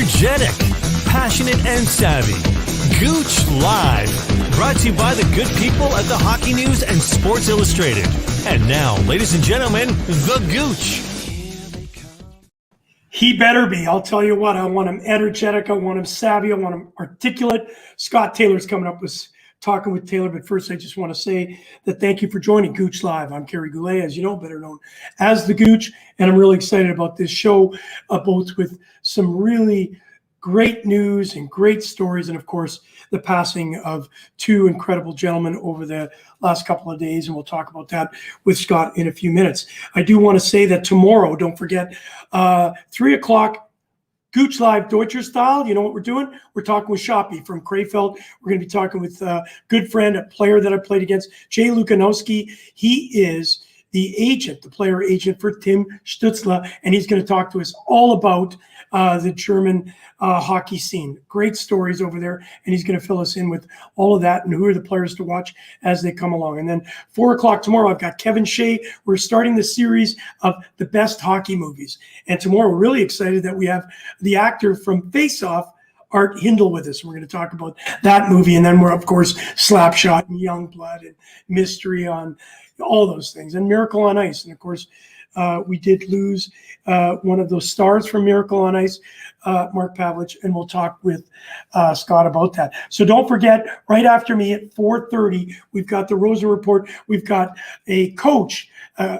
energetic, passionate, and savvy. Gouche Live, brought to you by the good people at the Hockey News and Sports Illustrated. And now, ladies and gentlemen, the Gouche. He better be. I'll tell you what, I want him energetic, I want him savvy, I want him articulate. Scott Taylor's coming up with Talking with Taylor, but first I just want to say that thank you for joining Gouche Live. I'm Kerry Goulet, as you know, better known as the Gouche, and I'm really excited about this show, both with some really great news and great stories, and of course, the passing of two incredible gentlemen over the last couple of days, and we'll talk about that with Scott in a few minutes. I do want to say that tomorrow, don't forget, 3 o'clock, Gouche Live Deutscher style. You know what we're doing? We're talking with Shoppy from Krefeld. We're going to be talking with a good friend, a player that I played against, Jay Lukanowski. He is the agent, the player agent for Tim Stützle, and he's going to talk to us all about the German hockey scene. Great stories over there, and he's going to fill us in with all of that and who are the players to watch as they come along. And then 4 o'clock tomorrow, I've got Kevin Shea. We're starting the series of the best hockey movies. And tomorrow, we're really excited that we have the actor from Face Off, Art Hindle, with us. We're going to talk about that movie. And then we're, of course, Slapshot and Youngblood and Mystery on all those things, and Miracle on Ice. And of course, we did lose one of those stars from Miracle on Ice, Mark Pavelich, and we'll talk with Scott about that. So don't forget, right after me at 4:30, we've got the Rosen Report. We've got a coach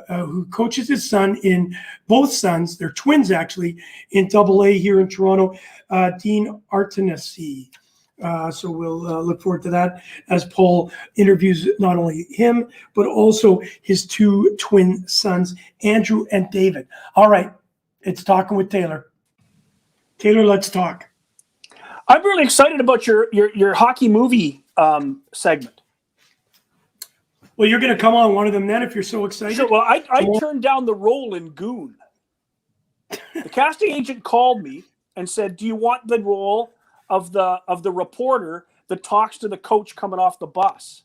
who coaches his son in both sons, they're twins actually, in AA here in Toronto, Dean Artenesi. So we'll look forward to that as Paul interviews not only him, but also his two twin sons, Andrew and David. All right, it's Talking with Taylor. Taylor, let's talk. I'm really excited about your hockey movie segment. Well, you're going to come on one of them then if you're so excited. Sure. Well, I turned down the role in Goon. The casting agent called me and said, "Do you want the role of the reporter that talks to the coach coming off the bus?"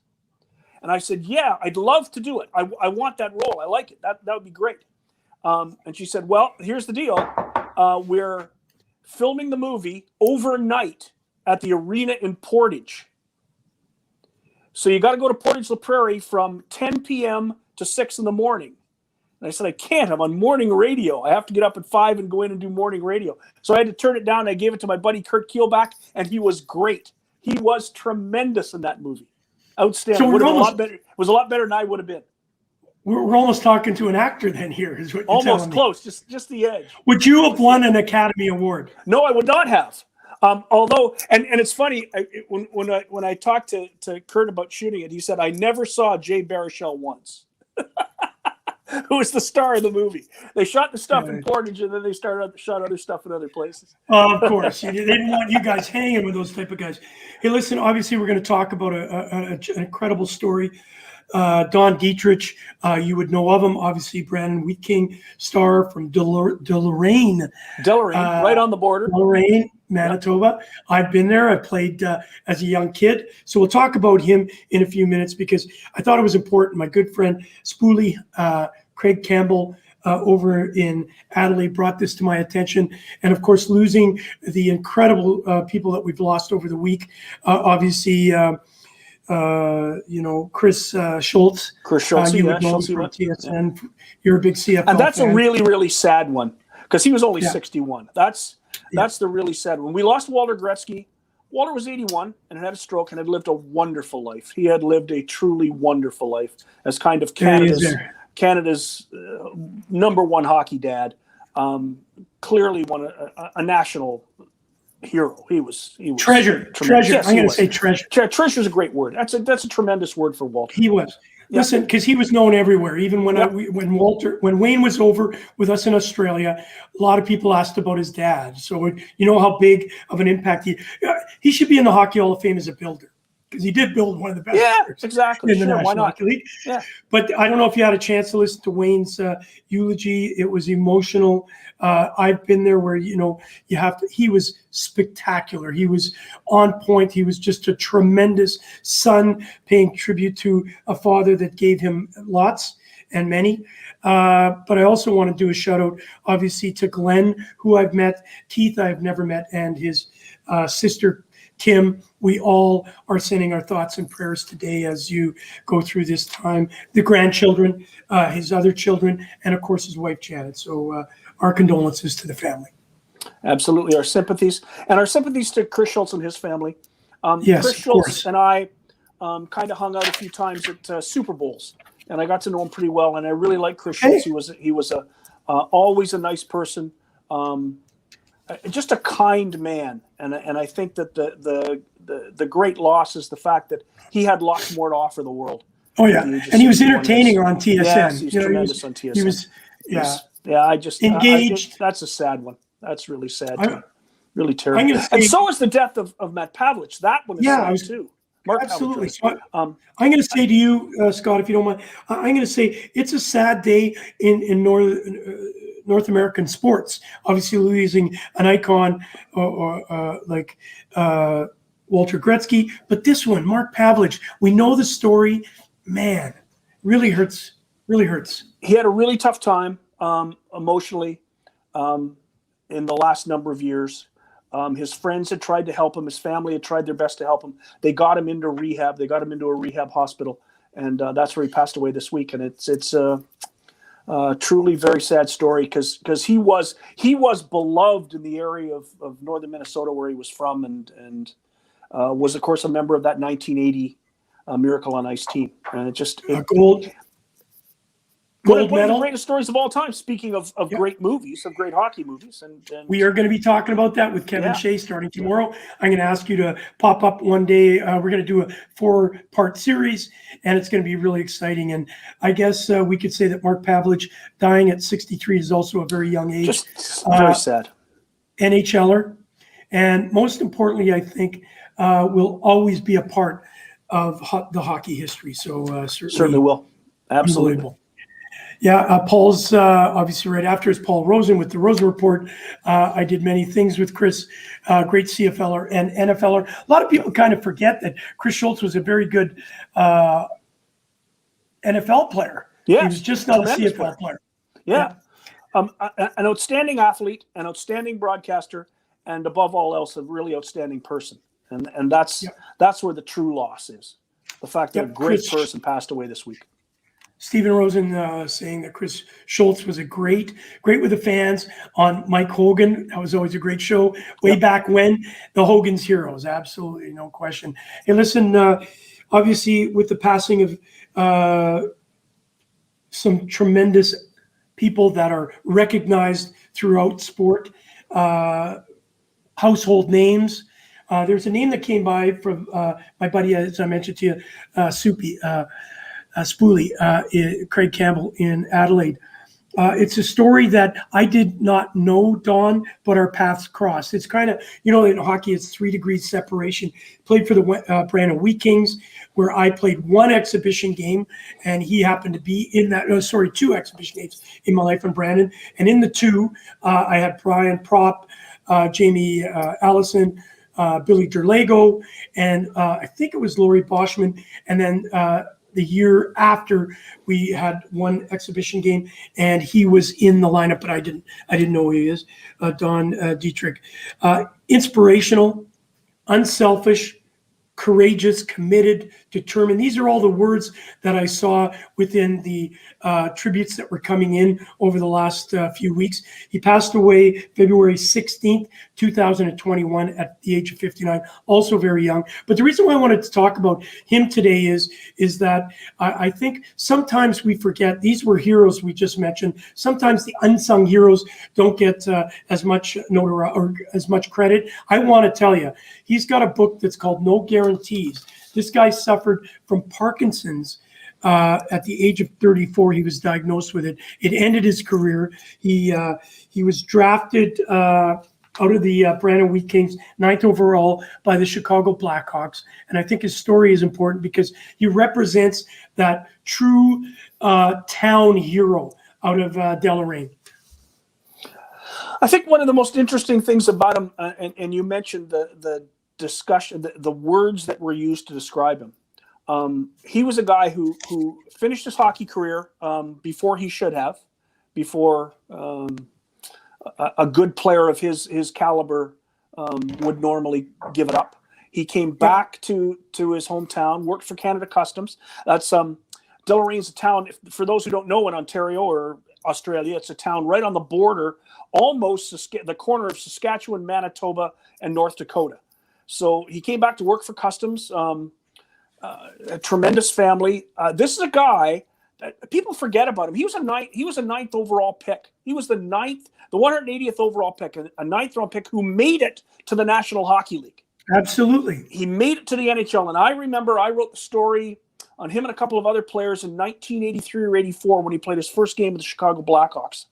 And I said, "Yeah, I'd love to do it. I want that role. I like it. That would be great." And she said, "Well, here's the deal. We're filming the movie overnight at the arena in Portage. So you got to go to Portage La Prairie from 10 p.m. to 6 in the morning." And I said, "I can't. I'm on morning radio. I have to get up at 5 and go in and do morning radio." So I had to turn it down. I gave it to my buddy Kurt Keelback, and he was great. He was tremendous in that movie. Outstanding. So it was a lot better than I would have been. We're almost talking to an actor then here, is what you're almost close, just the edge. Would you have won an Academy Award? No, I would not have. Although, and it's funny, when I talked to Kurt about shooting it, he said, "I never saw Jay Baruchel once." Who was the star of the movie. They shot the stuff in Portage, and then they shot other stuff in other places. Of course. They didn't want you guys hanging with those type of guys. Hey, listen, obviously we're going to talk about an incredible story. Don Dietrich, you would know of him. Obviously, Brandon Wheat King, star from Deloraine. Right on the border. Deloraine, Manitoba. Yep. I've been there. I played as a young kid. So we'll talk about him in a few minutes because I thought it was important. My good friend, Spoolie, Craig Campbell, over in Adelaide brought this to my attention. And of course, losing the incredible people that we've lost over the week. Obviously, Chris Schultz. Chris Schultz, you would know from TSN. Yeah. You're a big CFL and that's fan. A really, really sad one because he was only 61. That's the really sad one. We lost Walter Gretzky. Walter was 81 and had a stroke and had lived a wonderful life. He had lived a truly wonderful life as kind of Canada's number one hockey dad. Clearly a national hero. He was treasure. Yes, I'm going to say treasure. Treasure is a great word. That's a tremendous word for Walter. He was. Yeah. Listen, because he was known everywhere. Even when Wayne was over with us in Australia, a lot of people asked about his dad. So you know how big of an impact he should be in the Hockey Hall of Fame as a builder. Because he did build one of the best exactly. in the National Hockey League. Yeah. But I don't know if you had a chance to listen to Wayne's eulogy. It was emotional. I've been there where, he was spectacular. He was on point. He was just a tremendous son, paying tribute to a father that gave him lots and many. But I also want to do a shout out, obviously, to Glenn, who I've met, Keith I've never met, and his sister, Kim. We all are sending our thoughts and prayers today as you go through this time. The grandchildren, his other children, and of course his wife, Janet. So our condolences to the family. Absolutely. Our sympathies. And our sympathies to Chris Schultz and his family. Yes, Chris of Schultz course. and I kind of hung out a few times at Super Bowls, and I got to know him pretty well. And I really like Chris Schultz. He was always a nice person, just a kind man. And I think that the great loss is the fact that he had lots more to offer the world. Oh yeah, and he was entertaining on TSN. Yes, he was tremendous on TSN. He was, I engaged. that's a sad one. That's really sad. Really I'm terrible. gonna say, And so is the death of Matt Pavelich. That one is sad too. Mark absolutely. Pavelich, So I'm going to say to you, Scott, if you don't mind, I'm going to say it's a sad day in North American sports. Obviously, losing an icon like Walter Gretzky, but this one, Mark Pavelich, we know the story. Man, really hurts. Really hurts. He had a really tough time emotionally in the last number of years. His friends had tried to help him. His family had tried their best to help him. They got him into rehab. They got him into a rehab hospital, and that's where he passed away this week. And it's a truly very sad story because he was beloved in the area of northern Minnesota where he was from, and was of course a member of that 1980 Miracle on Ice team. And One of the greatest stories of all time. Speaking of great movies, of great hockey movies, and we are going to be talking about that with Kevin Shea starting tomorrow. I'm going to ask you to pop up one day. We're going to do a 4-part series, and it's going to be really exciting. And I guess we could say that Mark Pavelich dying at 63 is also a very young age. Just very sad. NHLer, and most importantly, I think will always be a part of the hockey history. So certainly will. Absolutely. Yeah, Paul's obviously right after is Paul Rosen with the Rosen Report. I did many things with Chris, great CFLer and NFLer. A lot of people kind of forget that Chris Schultz was a very good NFL player. Yeah, he was just not a CFL player. Yeah. An outstanding athlete, an outstanding broadcaster, and above all else, a really outstanding person. And that's where the true loss is. The fact that a great person passed away this week. Stephen Rosen saying that Chris Schultz was a great with the fans on Mike Hogan. That was always a great show way back when. The Hogan's Heroes, absolutely, no question. Hey, listen, obviously with the passing of some tremendous people that are recognized throughout sport, household names. There's a name that came by from my buddy, as I mentioned to you, Soupy. Spoolie, Craig Campbell in Adelaide. It's a story that I did not know, Don, but our paths crossed. It's kind of, in hockey, it's 3 degrees separation. Played for the Brandon Wheat Kings, where I played 1 exhibition game, and he happened to be in that, 2 exhibition games in my life in Brandon. And in the 2, I had Brian Propp, Jamie Allison, Billy Derlago, and I think it was Laurie Boschman. And then the year after, we had 1 exhibition game, and he was in the lineup, but I didn't know who he is. Don Dietrich, inspirational, unselfish, courageous, committed, determined. These are all the words that I saw within the tributes that were coming in over the last few weeks. He passed away February 16th, 2021 at the age of 59, also very young. But the reason why I wanted to talk about him today is that I think sometimes we forget these were heroes we just mentioned. Sometimes the unsung heroes don't get as much notoriety or as much credit. I want to tell you, he's got a book that's called No Guarantees. This guy suffered from Parkinson's at the age of 34. He was diagnosed with it. It ended his career. He was drafted out of the Brandon Wheat Kings, 9th overall by the Chicago Blackhawks. And I think his story is important because he represents that true town hero out of Deloraine. I think one of the most interesting things about him, and you mentioned the discussion, the words that were used to describe him. He was a guy who finished his hockey career before he should have, before a good player of his caliber would normally give it up. He came back to his hometown, worked for Canada Customs. That's Deloraine's a town, for those who don't know, in Ontario or Australia, it's a town right on the border, almost the corner of Saskatchewan, Manitoba, and North Dakota. So he came back to work for Customs. A tremendous family. This is a guy that people forget about him. He was a ninth overall pick. He was the 180th overall pick, a ninth round pick who made it to the National Hockey League. Absolutely. He made it to the NHL. And I remember I wrote the story on him and a couple of other players in 1983 or 84 when he played his first game with the Chicago Blackhawks.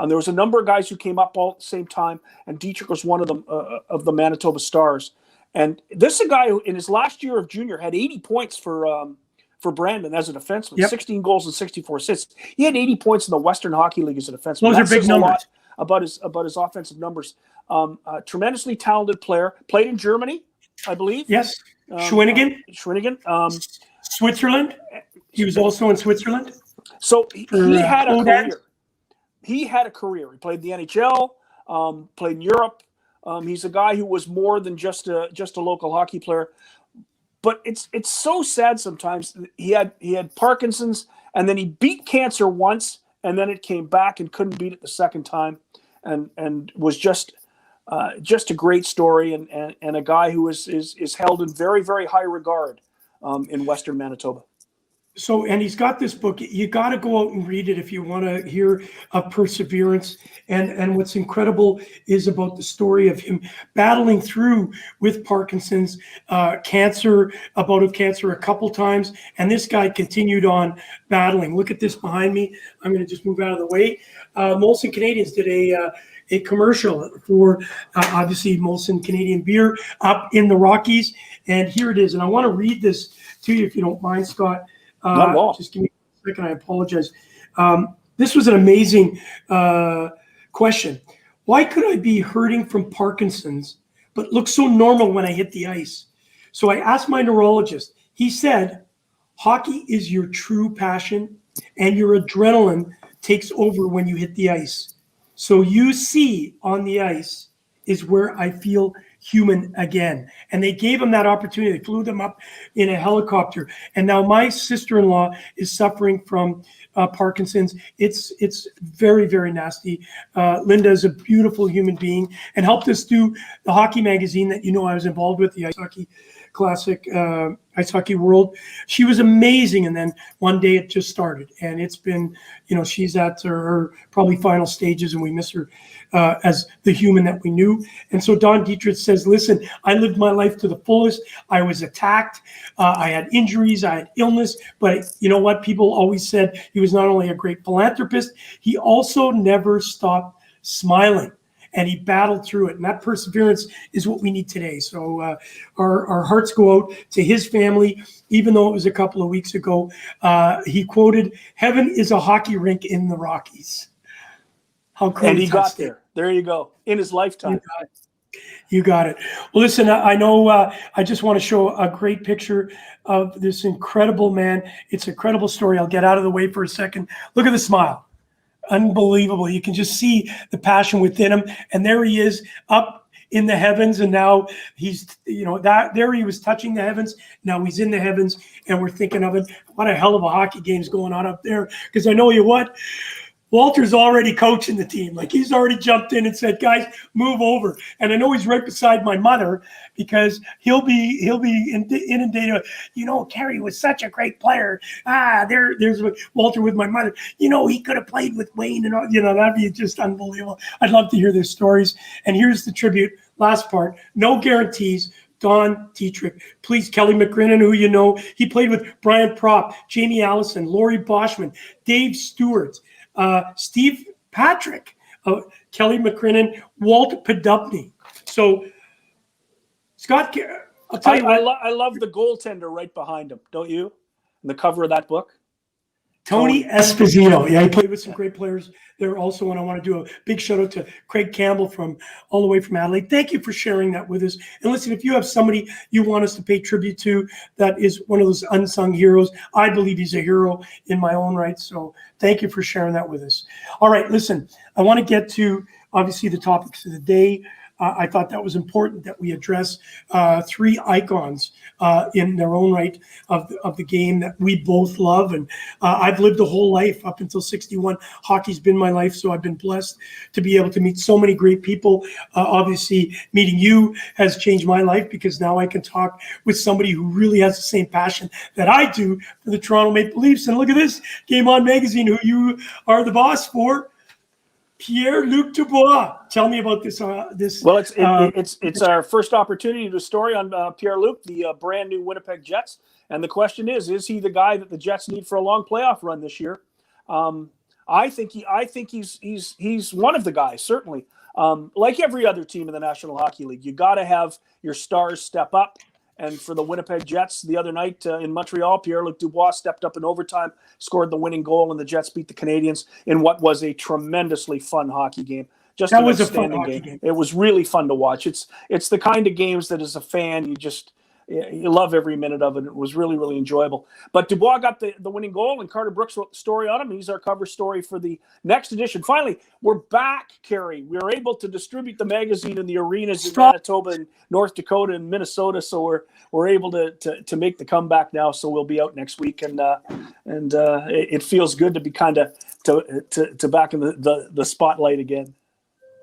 There was a number of guys who came up all at the same time, and Dietrich was one of them, of the Manitoba Stars. And this is a guy who, in his last year of junior, had 80 points for Brandon as a defenseman, 16 goals and 64 assists. He had 80 points in the Western Hockey League as a defenseman. Those are big numbers. About his offensive numbers. Tremendously talented player. Played in Germany, I believe. Yes. Schwenningen. Switzerland. He was also in Switzerland. So he had a career. He had a career. He played the NHL, played in Europe. He's a guy who was more than just a local hockey player. But it's so sad sometimes. He had Parkinson's, and then he beat cancer once, and then it came back and couldn't beat it the second time, and was just a great story, and a guy who is held in very, very high regard in Western Manitoba. So, and he's got this book. You got to go out and read it if you want to hear of perseverance. And what's incredible is about the story of him battling through with Parkinson's, cancer, a bout of cancer a couple times. And this guy continued on battling. Look at this behind me. I'm going to just move out of the way. Molson Canadians did a commercial for obviously Molson Canadian beer up in the Rockies. And here it is. And I want to read this to you if you don't mind, Scott. Just give me a second. I apologize. This was an amazing question. Why could I be hurting from Parkinson's but look so normal when I hit the ice? So I asked my neurologist. He said, hockey is your true passion and your adrenaline takes over when you hit the ice. So you see on the ice is where I feel human again. And they gave him that opportunity. They flew them up in a helicopter. And now my sister-in-law is suffering from Parkinson's. It's very, very nasty. Linda is a beautiful human being and helped us do the hockey magazine that I was involved with, the Ice Hockey Classic, Ice Hockey World. She was amazing. And then one day it just started. And it's been, she's at her probably final stages, and we miss her as the human that we knew. And so Don Dietrich says, listen, I lived my life to the fullest. I was attacked. I had injuries. I had illness. But you know what? People always said he was not only a great philanthropist, he also never stopped smiling. And he battled through it. And that perseverance is what we need today. So our hearts go out to his family, even though it was a couple of weeks ago. He quoted, "Heaven is a hockey rink in the Rockies." How cool. And he got there. There you go. In his lifetime. You got it. Well, listen, I know I just want to show a great picture of this incredible man. It's an incredible story. I'll get out of the way for a second. Look at the smile. Unbelievable. You can just see the passion within him. And there he is up in the heavens. And now he's, there he was touching the heavens. Now he's in the heavens, and we're thinking of it. What a hell of a hockey game's going on up there. Because I know what, Walter's already coaching the team. Like, he's already jumped in and said, guys, move over. And I know he's right beside my mother, because he'll be inundated. Kerry was such a great player. There's Walter with my mother. He could have played with Wayne, and that'd be just unbelievable. I'd love to hear their stories. And here's the tribute. Last part. No guarantees. Don Dietrich. Please, Kelly McGrinnan, who he played with Brian Propp, Jamie Allison, Laurie Boschman, Dave Stewart, Steve Patrick, Kelly McCrinnan, Walt Podupny. So, Scott, I'll tell you what. I love the goaltender right behind him, don't you? In the cover of that book. Tony Esposito. Yeah, he played with some great players there also. And I want to do a big shout out to Craig Campbell from all the way from Adelaide. Thank you for sharing that with us. And listen, if you have somebody you want us to pay tribute to that is one of those unsung heroes, I believe he's a hero in my own right. So thank you for sharing that with us. All right, listen, I want to get to obviously the topics of the day. I thought that was important that we address three icons in their own right of the game that we both love. And I've lived a whole life up until 61. Hockey's been my life, so I've been blessed to be able to meet so many great people. Obviously, meeting you has changed my life because now I can talk with somebody who really has the same passion that I do for the Toronto Maple Leafs. And look at this, Game On Magazine, who you are the boss for. Pierre-Luc Dubois, tell me about this. Well, it's our first opportunity to story on Pierre-Luc, the brand new Winnipeg Jets, and the question is he the guy that the Jets need for a long playoff run this year? I think he's one of the guys, certainly. Like every other team in the National Hockey League, you got to have your stars step up. And for the Winnipeg Jets the other night in Montreal, Pierre-Luc Dubois stepped up in overtime, scored the winning goal, and the Jets beat the Canadiens in what was a tremendously fun hockey game. That was a fun hockey game. It was really fun to watch. It's the kind of games that as a fan you love every minute of it. It was really, really enjoyable. But Dubois got the winning goal, and Carter Brooks wrote the story on him. He's our cover story for the next edition. Finally, we're back, Kerry. We were able to distribute the magazine in the arenas in Manitoba and North Dakota and Minnesota, so we're able to make the comeback now. So we'll be out next week, and it feels good to be kind of to back in the spotlight again.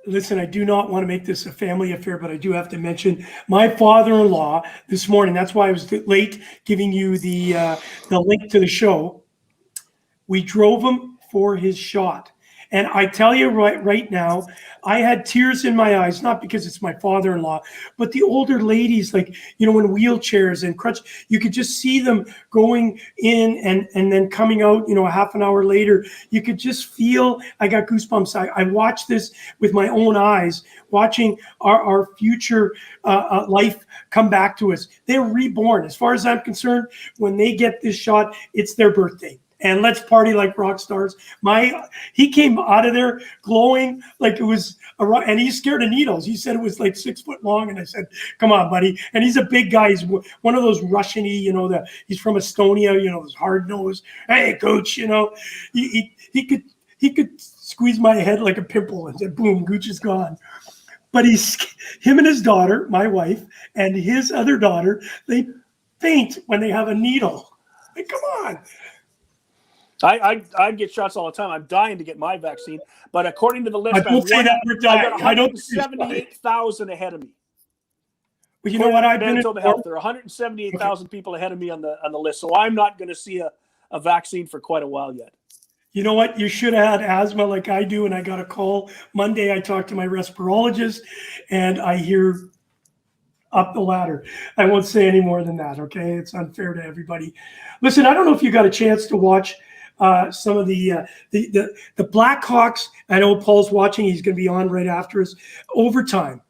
Listen, I do not want to make this a family affair, but I do have to mention my father-in-law this morning. That's why I was late giving you the link to the show. We drove him for his shot. And I tell you right now, I had tears in my eyes, not because it's my father-in-law, but the older ladies, like, in wheelchairs and crutch, you could just see them going in and then coming out, a half an hour later. You could just feel, I got goosebumps. I watched this with my own eyes, watching our future life come back to us. They're reborn. As far as I'm concerned, when they get this shot, it's their birthday. And let's party like rock stars. He came out of there glowing like it was and he's scared of needles. He said it was like 6 foot long, and I said, "Come on, buddy." And he's a big guy. He's one of those Russian-y, he's from Estonia, his hard nose. Hey, coach, he could squeeze my head like a pimple, and said, "Boom, Gooch is gone." But him and his daughter, my wife, and his other daughter, they faint when they have a needle. Like, come on. I get shots all the time. I'm dying to get my vaccine, but according to the list, I got 178,000 ahead of me. But you know what? Manitoba Health, there are 178,000 people ahead of me on the list, so I'm not going to see a vaccine for quite a while yet. You know what? You should have had asthma like I do, and I got a call Monday. I talked to my respirologist, and I hear up the ladder. I won't say any more than that, okay? It's unfair to everybody. Listen, I don't know if you got a chance to watch some of the Blackhawks. I know Paul's watching. He's going to be on right after us. Overtime.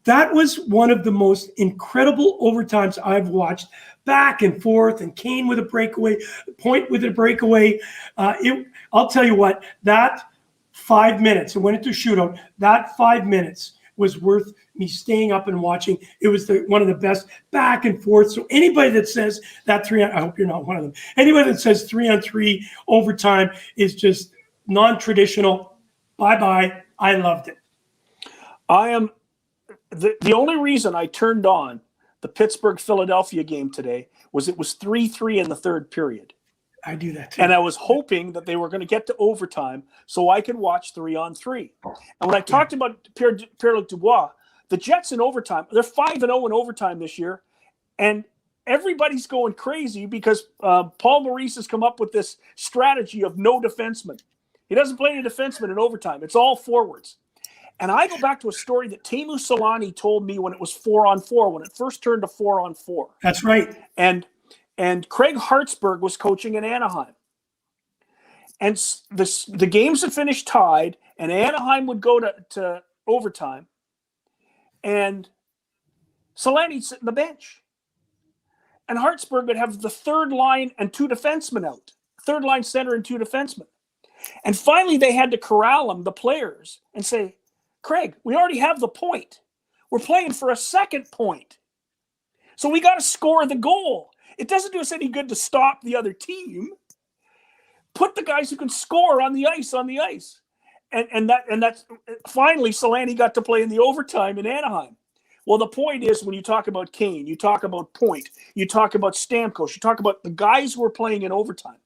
That was one of the most incredible overtimes I've watched. Back and forth, and Kane with a breakaway, Point with a breakaway. I'll tell you what, that 5 minutes, it went into shootout, that 5 minutes was worth me staying up and watching. It was one of the best back and forth. So anybody that says that I hope you're not one of them. Anybody that says 3-on-3 overtime is just non-traditional, bye-bye. I loved it. I am the only reason I turned on the Pittsburgh-Philadelphia game today was it was 3-3 in the third period. I do that too. And I was hoping that they were going to get to overtime so I could watch 3-on-3. And when I talked about Pierre-Luc Dubois, the Jets in overtime, they're 5-0 in overtime this year. And everybody's going crazy because Paul Maurice has come up with this strategy of no defenseman. He doesn't play any defenseman in overtime. It's all forwards. And I go back to a story that Teemu Selanne told me when it was 4-on-4, when it first turned to 4-on-4. That's right. And Craig Hartsburg was coaching in Anaheim. And the games had finished tied, and Anaheim would go to overtime. And Selanne'd sit on the bench. And Hartsburg would have the third line and two defensemen out. third-line center and 2 defensemen. And finally, they had to corral them, the players, and say, Craig, we already have the point. We're playing for a second point. So we got to score the goal. It doesn't do us any good to stop the other team. Put the guys who can score on the ice on the ice. And that's finally Solani got to play in the overtime in Anaheim. Well, the point is, when you talk about Kane, you talk about Point, you talk about Stamkos, you talk about the guys who are playing in overtime.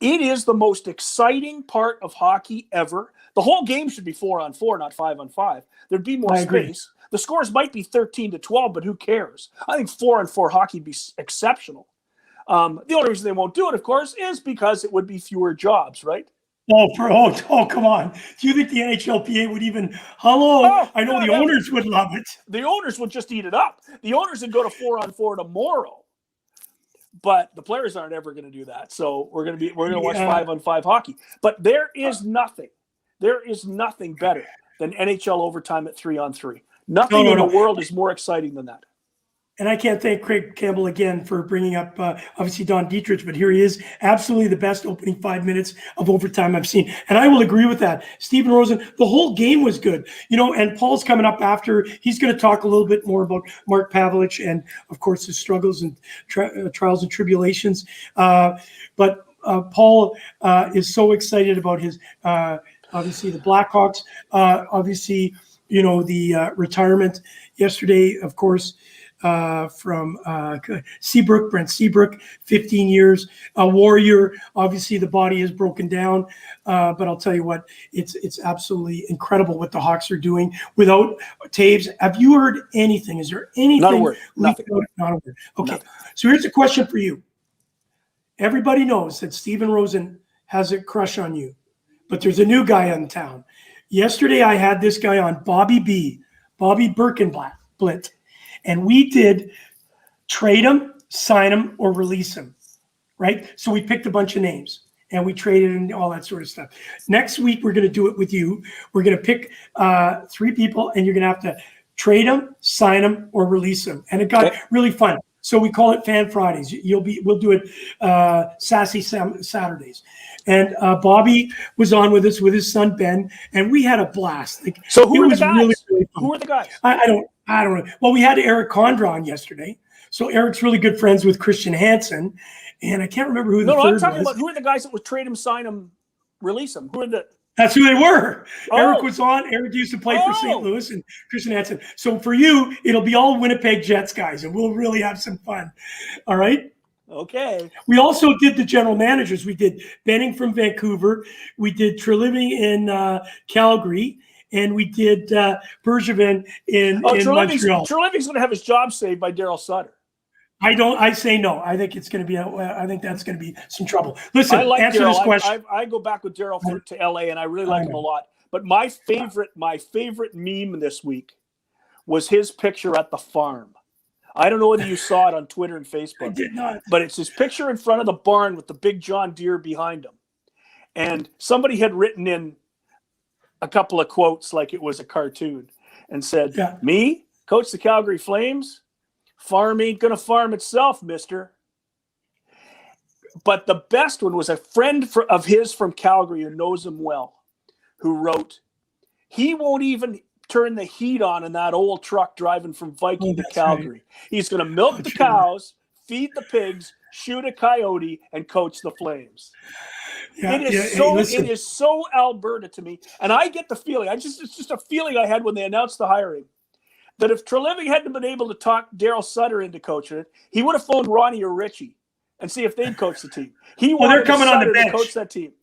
It is the most exciting part of hockey ever. The whole game should be 4-on-4, not 5-on-5. There'd be more space. The scores might be 13-12, but who cares? I think 4-on-4 hockey would be exceptional. The only reason they won't do it, of course, is because it would be fewer jobs, right? Oh, come on. Do you think the NHLPA would even, I know the owners would love it. The owners would just eat it up. The owners would go to 4-on-4 tomorrow. But the players aren't ever going to do that. So we're going to watch 5-on-5 hockey. But there is nothing better than NHL overtime at 3-on-3. Nothing in the world is more exciting than that. And I can't thank Craig Campbell again for bringing up, obviously, Don Dietrich, but here he is. Absolutely the best opening 5 minutes of overtime I've seen. And I will agree with that. Steven Rosen, the whole game was good. And Paul's coming up after. He's going to talk a little bit more about Mark Pavelich and, of course, his struggles and trials and tribulations. But Paul is so excited about his, obviously, the Blackhawks. Obviously, the retirement yesterday, of course, from Seabrook, Brent Seabrook, 15 years, a warrior. Obviously, the body is broken down, but I'll tell you what, it's absolutely incredible what the Hawks are doing without Taves. Have you heard anything? Is there anything? Not a word. Nothing. Not a word. Okay, Nothing. So here's a question for you. Everybody knows that Steven Rosen has a crush on you, but there's a new guy in town. Yesterday, I had this guy on, Bobby Birkenblatt. And we did trade him, sign him, or release him, right? So we picked a bunch of names and we traded and all that sort of stuff. Next week, we're going to do it with you. We're going to pick 3 people and you're going to have to trade them, sign them, or release them. And it got really fun. So we call it Fan Fridays. We'll do it Sassy Saturdays. And Bobby was on with us with his son Ben, and we had a blast. So who are the guys? Really who are the guys? I don't know. Well, we had Eric Condra on yesterday. So Eric's really good friends with Christian Hansen, and I can't remember who the third was. I'm talking about who are the guys that would trade him, sign him, release him? Who are the? That's who they were. Oh. Eric was on. Eric used to play for St. Louis and Christian Hansen. So for you, it'll be all Winnipeg Jets guys, and we'll really have some fun. All right? Okay. We also did the general managers. We did Benning from Vancouver. We did Treliving in Calgary. And we did Bergevin in Montreal. Treliving's going to have his job saved by Daryl Sutter. I say no. I think it's going to be. I think that's going to be some trouble. Listen, answer Darryl. this question. I go back with Daryl to LA, and I really like him a lot. But my favorite meme this week was his picture at the farm. I don't know whether you saw it on Twitter and Facebook. I did not. But it's his picture in front of the barn with the big John Deere behind him, and somebody had written in a couple of quotes like it was a cartoon, and said, "Me, coach the Calgary Flames. Farm ain't gonna farm itself, mister." But the best one was a friend of his from Calgary who knows him well, who wrote, "He won't even turn the heat on in that old truck driving from Viking to Calgary. Right. He's going to milk the cows, feed the pigs, shoot a coyote, and coach the Flames." It is so Alberta to me, and I get the feeling. It's just a feeling I had when they announced the hiring, that if Treliving hadn't been able to talk Daryl Sutter into coaching it, he would have phoned Ronnie or Richie and see if they'd coach the team. They're coming on the bench to coach that team.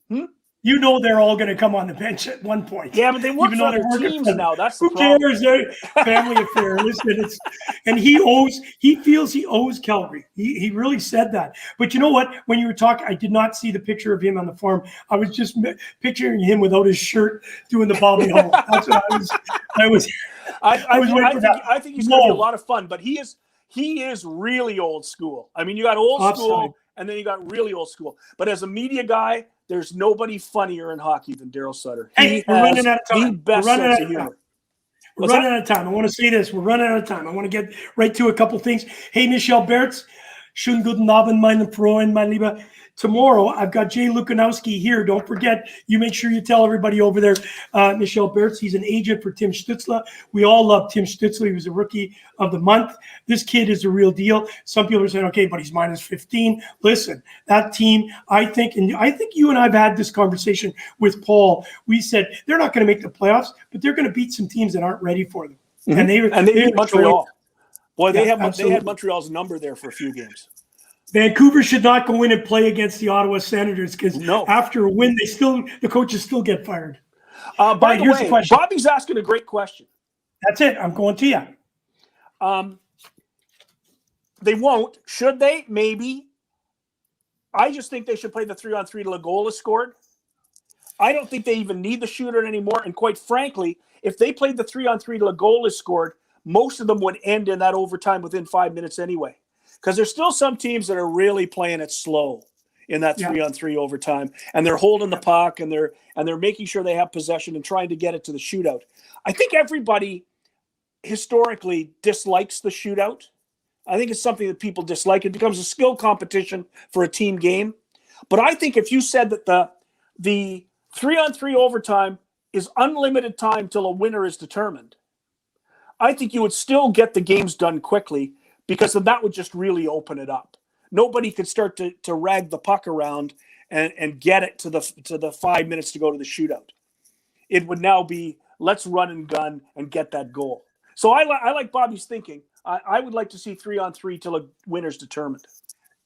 You know they're all going to come on the bench at one point. Yeah, but they work for other teams now. That's the problem. Who cares? They're family affair. Listen, and he feels he owes Calgary. He really said that. But you know what? When you were talking, I did not see the picture of him on the farm. I was just picturing him without his shirt doing the Bobby Hole. That's what I was. I think he's going to be a lot of fun. But he is really old school. I mean, you got old school, and then you got really old school. But as a media guy, there's nobody funnier in hockey than Daryl Sutter. Hey, we're running out of time. The best sense of humor. We're running out of time. I want to say this. We're running out of time. I want to get right to a couple things. Hey, Michelle Bertz. Schönen guten Abend, meine Freunde, mein Lieber. tomorrow, I've got Jay Lukanowski here. Don't forget, you make sure you tell everybody over there, Michelle Bertz, he's an agent for Tim Stützle. We all love Tim Stützle. He was a rookie of the month. This kid is a real deal. Some people are saying, okay, but he's minus 15. Listen, that team, I think you and I have had this conversation with Paul. We said they're not going to make the playoffs, but they're going to beat some teams that aren't ready for them. Mm-hmm. And they beat Montreal. Boy, they had Montreal's number there for a few games. Vancouver should not go in and play against the Ottawa Senators because after a win, the coaches still get fired. By the way, Bobby's asking a great question. That's it. I'm going to you. They won't. Should they? Maybe. I just think they should play the 3-on-3 till a goal is scored. I don't think they even need the shootout anymore. And quite frankly, if they played the 3-on-3 till a goal is scored, most of them would end in that overtime within 5 minutes anyway. Because there's still some teams that are really playing it slow in that 3-on-3 overtime, and they're holding the puck and they're making sure they have possession and trying to get it to the shootout. I think everybody historically dislikes the shootout. I think it's something that people dislike. It becomes a skill competition for a team game. But I think if you said that the 3-on-3 overtime is unlimited time till a winner is determined, I think you would still get the games done quickly, because then that would just really open it up. Nobody could start to rag the puck around and get it to the 5 minutes to go to the shootout. It would now be, let's run and gun and get that goal. So I like Bobby's thinking. I would like to see 3-on-3 till a winner's determined.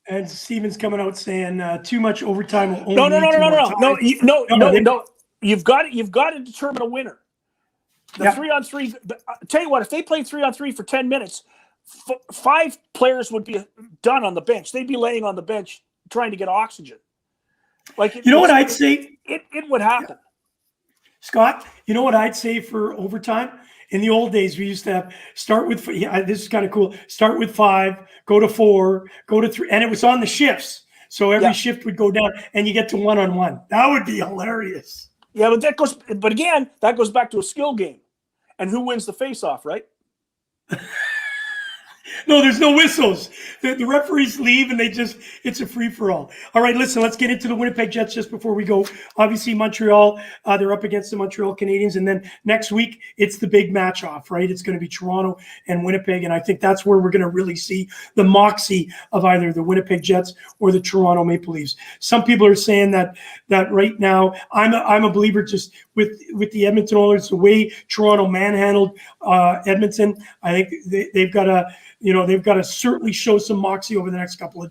And Steven's coming out saying too much overtime will only No. You've got to determine a winner. The 3-on-3. Tell you what, if they played 3-on-3 for 10 minutes, 5 players would be done on the bench. They'd be laying on the bench trying to get oxygen. What I'd say? It would happen. Scott, you know what I'd say for overtime? In the old days, we used to have start with, this is kind of cool, start with 5, go to 4, go to 3, and it was on the shifts. So every shift would go down and you get to 1-on-1. That would be hilarious. Yeah, but again, that goes back to a skill game. And who wins the face-off, right? No, there's no whistles. The referees leave and it's a free-for-all. All right, listen, let's get into the Winnipeg Jets just before we go. Obviously, Montreal, they're up against the Montreal Canadiens. And then next week, it's the big match-off, right? It's going to be Toronto and Winnipeg. And I think that's where we're going to really see the moxie of either the Winnipeg Jets or the Toronto Maple Leafs. Some people are saying that right now, I'm a believer just with the Edmonton Oilers, the way Toronto manhandled Edmonton. I think they've got to certainly show some moxie over the next couple of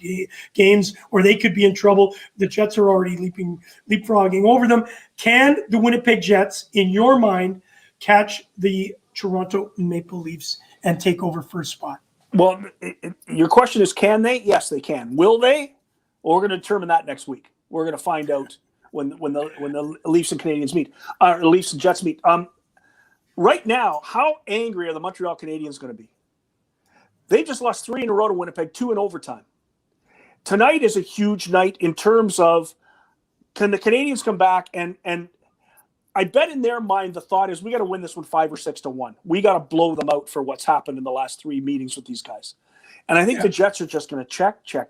games, or they could be in trouble. The Jets are already leapfrogging over them. Can the Winnipeg Jets, in your mind, catch the Toronto Maple Leafs and take over first spot? Well, your question is, can they? Yes, they can. Will they? Well, we're going to determine that next week. We're going to find out when the Leafs and Canadians meet, Leafs and Jets meet. Right now, how angry are the Montreal Canadiens going to be? They just lost 3 in a row to Winnipeg, 2 in overtime. Tonight is a huge night in terms of, can the Canadiens come back? And I bet in their mind the thought is, we got to win this one 5 or 6-1. We got to blow them out for what's happened in the last 3 meetings with these guys. And I think the Jets are just going to check, try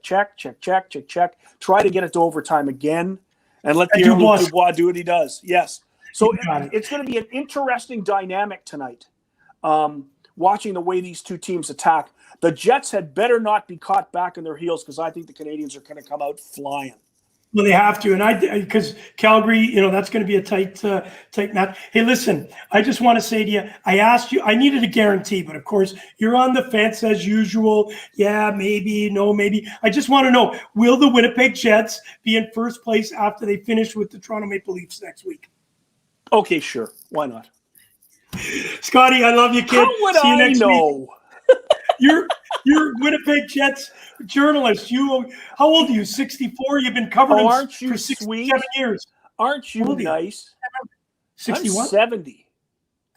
to get it to overtime again, and let Pierre-Luc Dubois do what he does. Yes. So it's going to be an interesting dynamic tonight, watching the way these two teams attack. The Jets had better not be caught back in their heels, because I think the Canadiens are going to come out flying. Well, they have to, and because Calgary, that's going to be a tight match. Hey, listen, I just want to say to you, I asked you, I needed a guarantee, but of course, you're on the fence as usual. Yeah, maybe, no, maybe. I just want to know, will the Winnipeg Jets be in first place after they finish with the Toronto Maple Leafs next week? Okay, sure. Why not? Scotty, I love you, kid. How would See you I next know? Week. You're Winnipeg Jets journalist. How old are you? 64? You've been covering for 67 years. Aren't you nice? 61? I'm 70.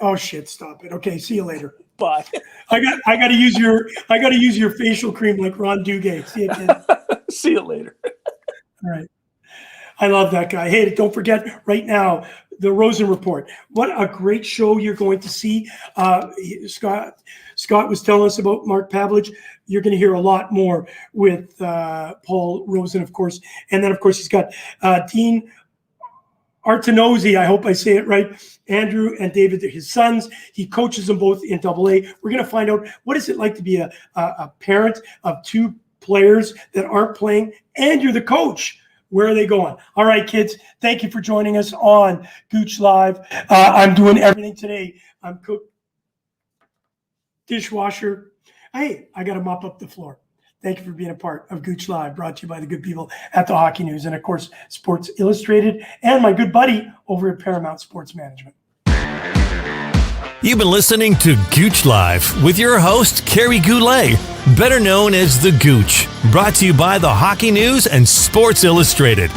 Oh shit! Stop it. Okay, see you later. Bye. I got to use your facial cream like Ron Duguay. See you, kid. See you later. All right. I love that guy. Hey, don't forget right now, the Rosen Report. What a great show you're going to see. Scott was telling us about Mark Pavelich. You're going to hear a lot more with Paul Rosen, of course. And then, of course, he's got Dean Artenozzi, I hope I say it right. Andrew and David, they're his sons. He coaches them both in AA. We're going to find out what is it like to be a parent of two players that aren't playing, and you're the coach. Where are they going? All right, kids, thank you for joining us on Gooch Live. I'm doing everything today. I'm dishwasher. Hey, I got to mop up the floor. Thank you for being a part of Gooch Live, brought to you by the good people at the Hockey News and, of course, Sports Illustrated, and my good buddy over at Paramount Sports Management. You've been listening to Gooch Live with your host, Kerry Goulet, better known as The Gooch, brought to you by the Hockey News and Sports Illustrated.